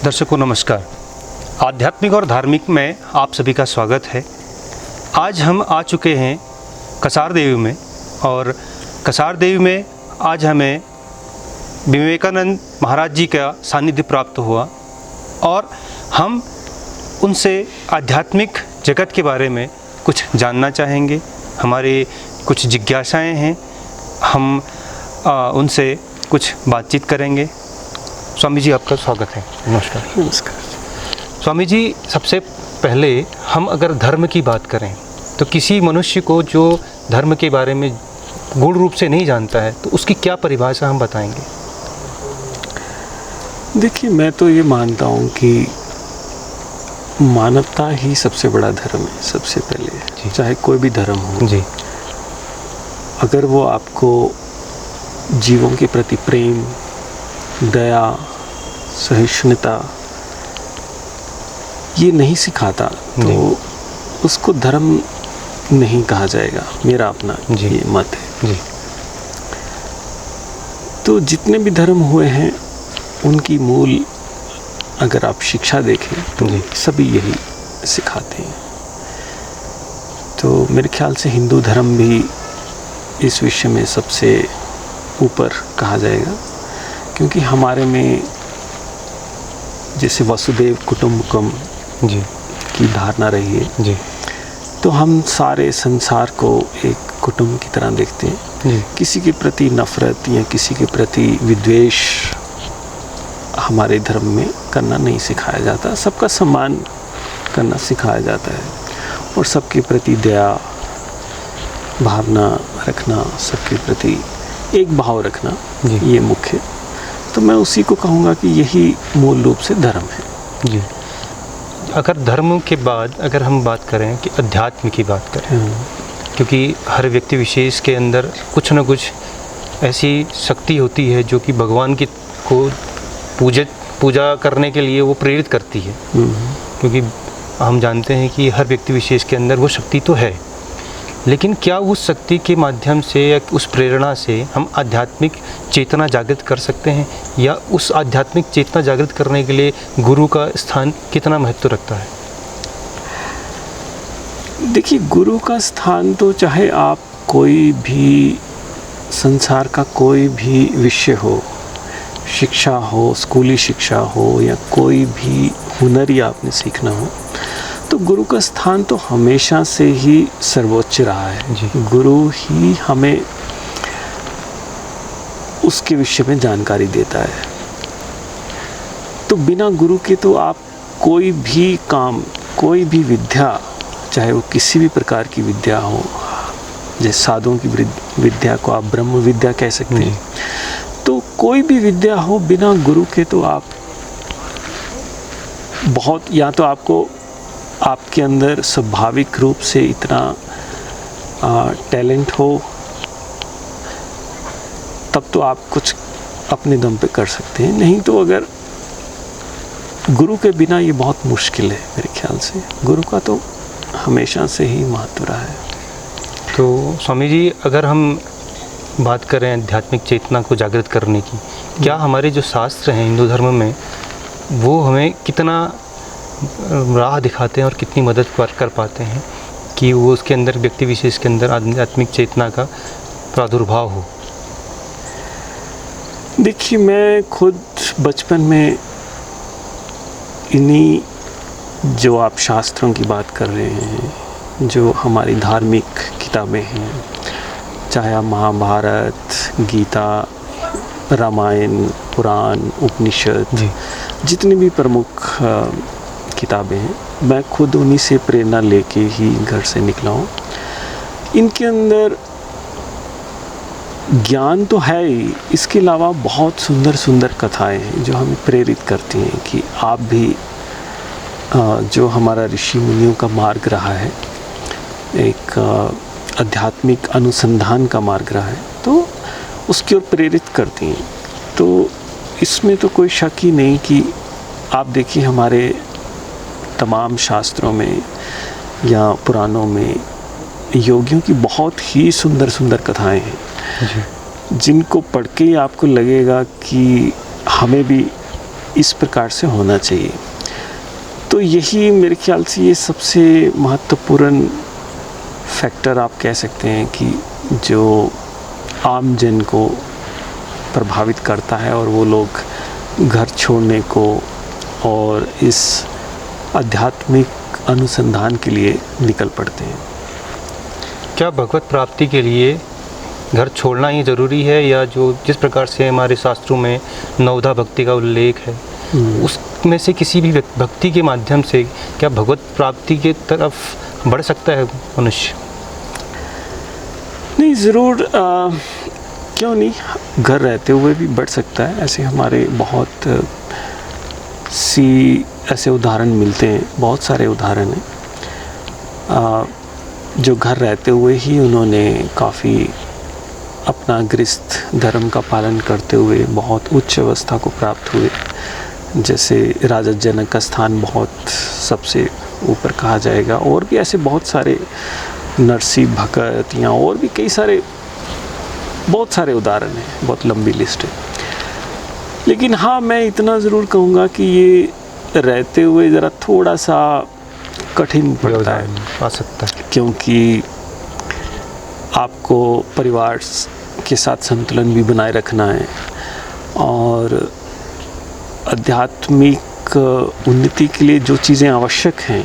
दर्शकों नमस्कार। आध्यात्मिक और धार्मिक में आप सभी का स्वागत है। आज हम आ चुके हैं कसार देवी में, और कसार देवी में आज हमें विवेकानंद महाराज जी का सानिध्य प्राप्त हुआ और हम उनसे आध्यात्मिक जगत के बारे में कुछ जानना चाहेंगे। हमारे कुछ जिज्ञासाएं हैं, हम उनसे कुछ बातचीत करेंगे। स्वामी जी, आपका स्वागत है। नमस्कार। नमस्कार स्वामी जी, सबसे पहले हम अगर धर्म की बात करें तो किसी मनुष्य को जो धर्म के बारे में गूढ़ रूप से नहीं जानता है तो उसकी क्या परिभाषा हम बताएंगे? देखिए, मैं तो ये मानता हूँ कि मानवता ही सबसे बड़ा धर्म है। सबसे पहले चाहे कोई भी धर्म हो जी, अगर वो आपको जीवों के प्रति प्रेम, दया, सहिष्णुता ये नहीं सिखाता तो उसको धर्म नहीं कहा जाएगा। मेरा अपना ये मत है। जी। तो जितने भी धर्म हुए हैं उनकी मूल अगर आप शिक्षा देखें तो सभी यही सिखाते हैं। तो मेरे ख्याल से हिंदू धर्म भी इस विषय में सबसे ऊपर कहा जाएगा, क्योंकि हमारे में जैसे वसुदेव कुटुंबकम जी की धारणा रही है जी तो हम सारे संसार को एक कुटुंब की तरह देखते हैं। जी। किसी के प्रति नफरत या किसी के प्रति विद्वेष हमारे धर्म में करना नहीं सिखाया जाता। सबका सम्मान करना सिखाया जाता है और सबके प्रति दया भावना रखना, सबके प्रति एक भाव रखना, ये मुख्य। तो मैं उसी को कहूँगा कि यही मूल रूप से धर्म है। जी। अगर धर्म के बाद अगर हम बात करें कि अध्यात्म की बात करें, क्योंकि हर व्यक्ति विशेष के अंदर कुछ न कुछ ऐसी शक्ति होती है जो कि भगवान की को पूजा करने के लिए वो प्रेरित करती है। क्योंकि हम जानते हैं कि हर व्यक्ति विशेष के अंदर वो शक्ति तो है, लेकिन क्या उस शक्ति के माध्यम से या उस प्रेरणा से हम आध्यात्मिक चेतना जागृत कर सकते हैं, या उस आध्यात्मिक चेतना जागृत करने के लिए गुरु का स्थान कितना महत्व रखता है? देखिए, गुरु का स्थान तो चाहे आप कोई भी संसार का कोई भी विषय हो, शिक्षा हो, स्कूली शिक्षा हो या कोई भी हुनर ही आपने सीखना हो, तो गुरु का स्थान तो हमेशा से ही सर्वोच्च रहा है। गुरु ही हमें उसके विषय में जानकारी देता है। तो बिना गुरु के तो आप कोई भी काम, कोई भी विद्या, चाहे वो किसी भी प्रकार की विद्या हो, जैसे साधुओं की विद्या को आप ब्रह्म विद्या कह सकते हैं, तो कोई भी विद्या हो बिना गुरु के तो आप बहुत, या तो आपके अंदर स्वाभाविक रूप से इतना टैलेंट हो तब तो आप कुछ अपने दम पे कर सकते हैं, नहीं तो अगर गुरु के बिना ये बहुत मुश्किल है। मेरे ख्याल से गुरु का तो हमेशा से ही महत्व रहा है। तो स्वामी जी, अगर हम बात करें आध्यात्मिक चेतना को जागृत करने की, क्या हमारे जो शास्त्र हैं हिंदू धर्म में वो हमें कितना राह दिखाते हैं और कितनी मदद कर पाते हैं कि वो उसके अंदर व्यक्ति विशेष के अंदर आध्यात्मिक चेतना का प्रादुर्भाव हो? देखिए, मैं खुद बचपन में इन्हीं जो आप शास्त्रों की बात कर रहे हैं, जो हमारी धार्मिक किताबें हैं, चाहे महाभारत, गीता, रामायण, पुराण, उपनिषद, जितनी भी प्रमुख किताबें हैं, मैं खुद उन्हीं से प्रेरणा लेके ही घर से निकला हूँ। इनके अंदर ज्ञान तो है ही, इसके अलावा बहुत सुंदर सुंदर कथाएं हैं जो हमें प्रेरित करती हैं कि आप भी जो हमारा ऋषि मुनियों का मार्ग रहा है, एक आध्यात्मिक अनुसंधान का मार्ग रहा है, तो उसकी ओर प्रेरित करती हैं। तो इसमें तो कोई शक ही नहीं कि आप देखिए हमारे तमाम शास्त्रों में या पुराणों में योगियों की बहुत ही सुंदर सुंदर कथाएं हैं जिनको पढ़ के ही आपको लगेगा कि हमें भी इस प्रकार से होना चाहिए। तो यही मेरे ख्याल से ये सबसे महत्वपूर्ण फैक्टर आप कह सकते हैं कि जो आम जन को प्रभावित करता है और वो लोग घर छोड़ने को और इस आध्यात्मिक अनुसंधान के लिए निकल पड़ते हैं। क्या भगवत प्राप्ति के लिए घर छोड़ना ही ज़रूरी है, या जो जिस प्रकार से हमारे शास्त्रों में नवधा भक्ति का उल्लेख है उसमें से किसी भी भक्ति के माध्यम से क्या भगवत प्राप्ति के तरफ बढ़ सकता है मनुष्य? नहीं, ज़रूर, क्यों नहीं, घर रहते हुए भी बढ़ सकता है। ऐसे हमारे बहुत सी ऐसे उदाहरण मिलते हैं, बहुत सारे उदाहरण हैं जो घर रहते हुए ही उन्होंने काफ़ी अपना गृहस्थ धर्म का पालन करते हुए बहुत उच्च अवस्था को प्राप्त हुए। जैसे राजा जनक का स्थान बहुत सबसे ऊपर कहा जाएगा, और भी ऐसे बहुत सारे नरसी भगत या और भी कई सारे बहुत सारे उदाहरण हैं, बहुत लंबी लिस्ट है। लेकिन हाँ, मैं इतना ज़रूर कहूँगा कि ये रहते हुए ज़रा थोड़ा सा कठिन पड़ता है, आ सकता है, क्योंकि आपको परिवार के साथ संतुलन भी बनाए रखना है और आध्यात्मिक उन्नति के लिए जो चीज़ें आवश्यक हैं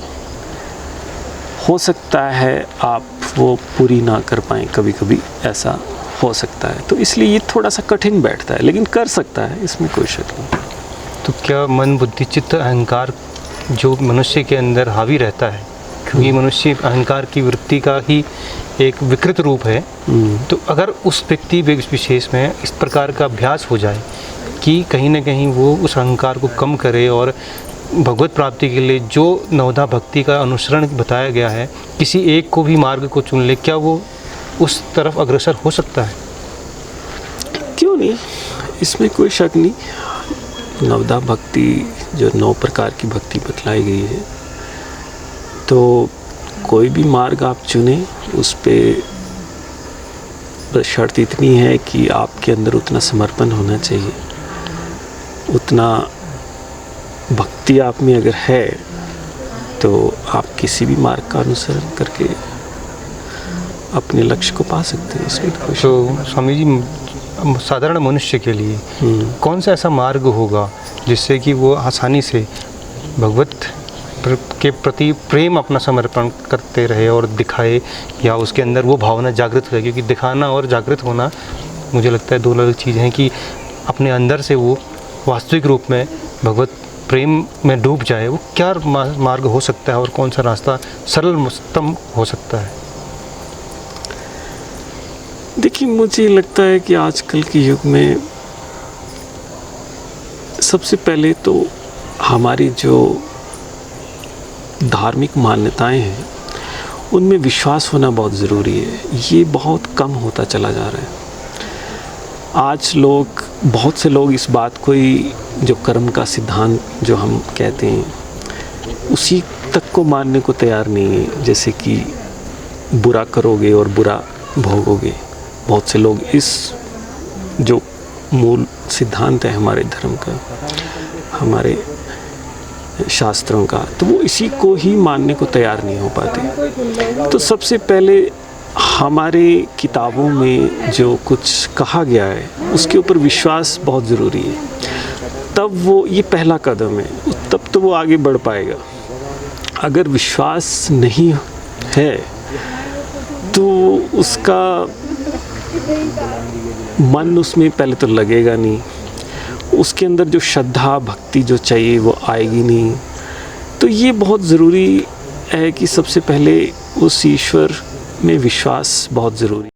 हो सकता है आप वो पूरी ना कर पाएँ, कभी कभी ऐसा हो सकता है। तो इसलिए ये थोड़ा सा कठिन बैठता है, लेकिन कर सकता है, इसमें कोई शक नहीं। तो क्या मन बुद्धि चित्त अहंकार जो मनुष्य के अंदर हावी रहता है, क्योंकि मनुष्य अहंकार की वृत्ति का ही एक विकृत रूप है, तो अगर उस व्यक्ति विशेष में इस प्रकार का अभ्यास हो जाए कि कहीं ना कहीं वो उस अहंकार को कम करे और भगवत प्राप्ति के लिए जो नवधा भक्ति का अनुसरण बताया गया है किसी एक को भी मार्ग को चुन ले, क्या वो उस तरफ अग्रसर हो सकता है? क्यों नहीं, इसमें कोई शक नहीं। नवधा भक्ति जो 9 प्रकार की भक्ति बतलाई गई है, तो कोई भी मार्ग आप चुने उस पे बस शर्त इतनी है कि आपके अंदर उतना समर्पण होना चाहिए, उतना भक्ति आप में अगर है तो आप किसी भी मार्ग का अनुसरण करके अपने लक्ष्य को पा सकते हैं। इसमें तो स्वामी जी, साधारण मनुष्य के लिए कौन सा ऐसा मार्ग होगा जिससे कि वो आसानी से भगवत के प्रति प्रेम अपना समर्पण करते रहे और दिखाए, या उसके अंदर वो भावना जागृत रहे? क्योंकि दिखाना और जागृत होना मुझे लगता है दो अलग चीज़ें हैं, कि अपने अंदर से वो वास्तविक रूप में भगवत प्रेम में डूब जाए। वो क्या मार्ग हो सकता है और कौन सा रास्ता सरलतम हो सकता है? देखिए, मुझे लगता है कि आजकल के युग में सबसे पहले तो हमारी जो धार्मिक मान्यताएं हैं उनमें विश्वास होना बहुत ज़रूरी है। ये बहुत कम होता चला जा रहा है। आज बहुत से लोग इस बात को ही, जो कर्म का सिद्धांत जो हम कहते हैं, उसी तक को मानने को तैयार नहीं है, जैसे कि बुरा करोगे और बुरा भोगोगे। बहुत से लोग इस जो मूल सिद्धांत है हमारे धर्म का, हमारे शास्त्रों का, तो वो इसी को ही मानने को तैयार नहीं हो पाते। तो सबसे पहले हमारे किताबों में जो कुछ कहा गया है उसके ऊपर विश्वास बहुत ज़रूरी है। तब वो, ये पहला कदम है, तब तो वो आगे बढ़ पाएगा। अगर विश्वास नहीं है तो उसका मन उसमें पहले तो लगेगा नहीं, उसके अंदर जो श्रद्धा भक्ति जो चाहिए वो आएगी नहीं। तो ये बहुत ज़रूरी है कि सबसे पहले उस ईश्वर में विश्वास बहुत ज़रूरी है।